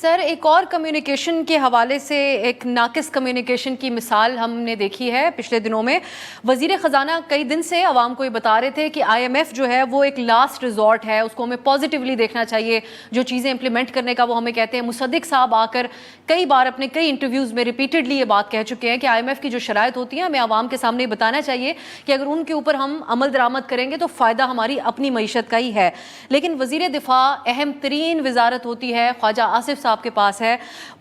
سر، ایک اور کمیونیکیشن کے حوالے سے ایک ناقص کمیونیکیشن کی مثال ہم نے دیکھی ہے پچھلے دنوں میں۔ وزیر خزانہ کئی دن سے عوام کو یہ بتا رہے تھے کہ آئی ایم ایف جو ہے وہ ایک لاسٹ ریزورٹ ہے، اس کو ہمیں پازیٹیولی دیکھنا چاہیے، جو چیزیں امپلیمنٹ کرنے کا وہ ہمیں کہتے ہیں۔ مصدق صاحب آ کر کئی بار اپنے کئی انٹرویوز میں ریپیٹڈلی یہ بات کہہ چکے ہیں کہ آئی ایم ایف کی جو شرائط ہوتی ہیں ہمیں عوام کے سامنے بتانا چاہیے کہ اگر ان کے اوپر ہم عمل درآمد کریں گے تو فائدہ ہماری اپنی معیشت کا ہی ہے۔ لیکن وزیر دفاع اہم ترین وزارت ہوتی ہے، خواجہ آصف صاحب کے پاس ہے،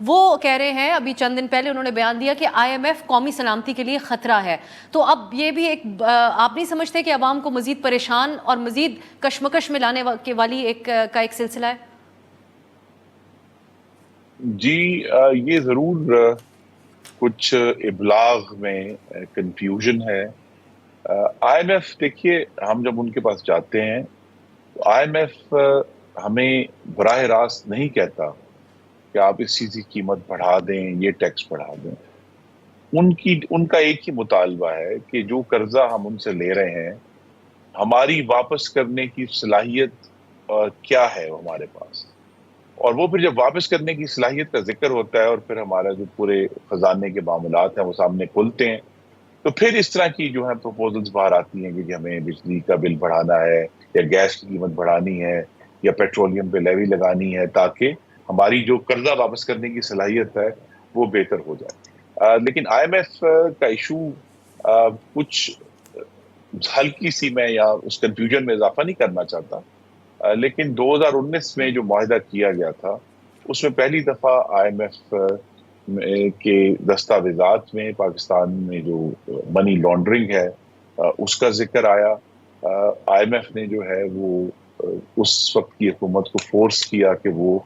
وہ کہہ رہے ہیں، ابھی چند دن پہلے انہوں نے بیان دیا کہ آئی ایم ایف قومی سلامتی کے لیے خطرہ ہے۔ تو اب یہ بھی ایک آپ نہیں سمجھتے کہ عوام کو مزید پریشان اور مزید کشمکش میں لانے والی ایک سلسلہ ہے؟ جی، یہ ضرور کچھ ابلاغ میں کنفیوژن ہے۔ آئی ایم ایف، دیکھیے، ہم جب ان کے پاس جاتے ہیں تو آئی ایم ایف ہمیں براہ راست نہیں کہتا کہ آپ اس چیز کی قیمت بڑھا دیں، یہ ٹیکس بڑھا دیں۔ ان کا ایک ہی مطالبہ ہے کہ جو قرضہ ہم ان سے لے رہے ہیں، ہماری واپس کرنے کی صلاحیت کیا ہے وہ ہمارے پاس، اور وہ پھر جب واپس کرنے کی صلاحیت کا ذکر ہوتا ہے اور پھر ہمارا جو پورے خزانے کے معاملات ہیں وہ سامنے کھلتے ہیں، تو پھر اس طرح کی جو ہے پروپوزلز باہر آتی ہیں کہ ہمیں بجلی کا بل بڑھانا ہے، یا گیس کی قیمت بڑھانی ہے، یا پیٹرولیم پہ لیوی لگانی ہے، تاکہ ہماری جو قرضہ واپس کرنے کی صلاحیت ہے وہ بہتر ہو جائے۔ لیکن آئی ایم ایف کا ایشو کچھ ہلکی سی، میں یا اس کنفیوژن میں اضافہ نہیں کرنا چاہتا، لیکن 2019 میں جو معاہدہ کیا گیا تھا اس میں پہلی دفعہ آئی ایم ایف کے دستاویزات میں پاکستان میں جو منی لانڈرنگ ہے اس کا ذکر آیا۔ آئی ایم ایف نے جو ہے وہ اس وقت کی حکومت کو فورس کیا کہ وہ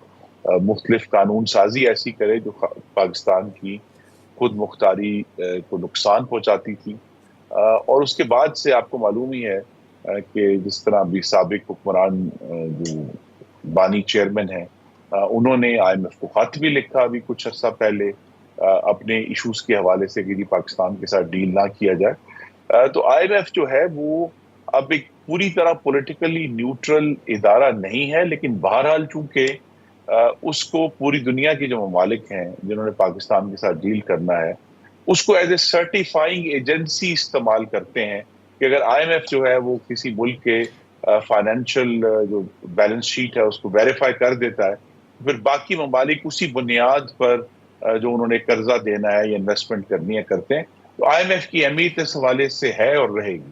مختلف قانون سازی ایسی کرے جو پاکستان کی خود مختاری کو نقصان پہنچاتی تھی۔ اور اس کے بعد سے آپ کو معلوم ہی ہے کہ جس طرح ابھی سابق حکمران جو بانی چیئرمین ہیں، انہوں نے آئی ایم ایف کو خط بھی لکھا ابھی کچھ عرصہ پہلے اپنے ایشوز کے حوالے سے کہ پاکستان کے ساتھ ڈیل نہ کیا جائے۔ تو آئی ایم ایف جو ہے وہ اب ایک پوری طرح پولیٹیکلی نیوٹرل ادارہ نہیں ہے، لیکن بہرحال چونکہ اس کو پوری دنیا کے جو ممالک ہیں جنہوں نے پاکستان کے ساتھ ڈیل کرنا ہے، اس کو ایز اے سرٹیفائنگ ایجنسی استعمال کرتے ہیں کہ اگر آئی ایم ایف جو ہے وہ کسی ملک کے فائنینشیل جو بیلنس شیٹ ہے اس کو ویریفائی کر دیتا ہے، پھر باقی ممالک اسی بنیاد پر جو انہوں نے قرضہ دینا ہے یا انویسٹمنٹ کرنی ہے کرتے ہیں۔ تو آئی ایم ایف کی اہمیت اس حوالے سے ہے اور رہے گی۔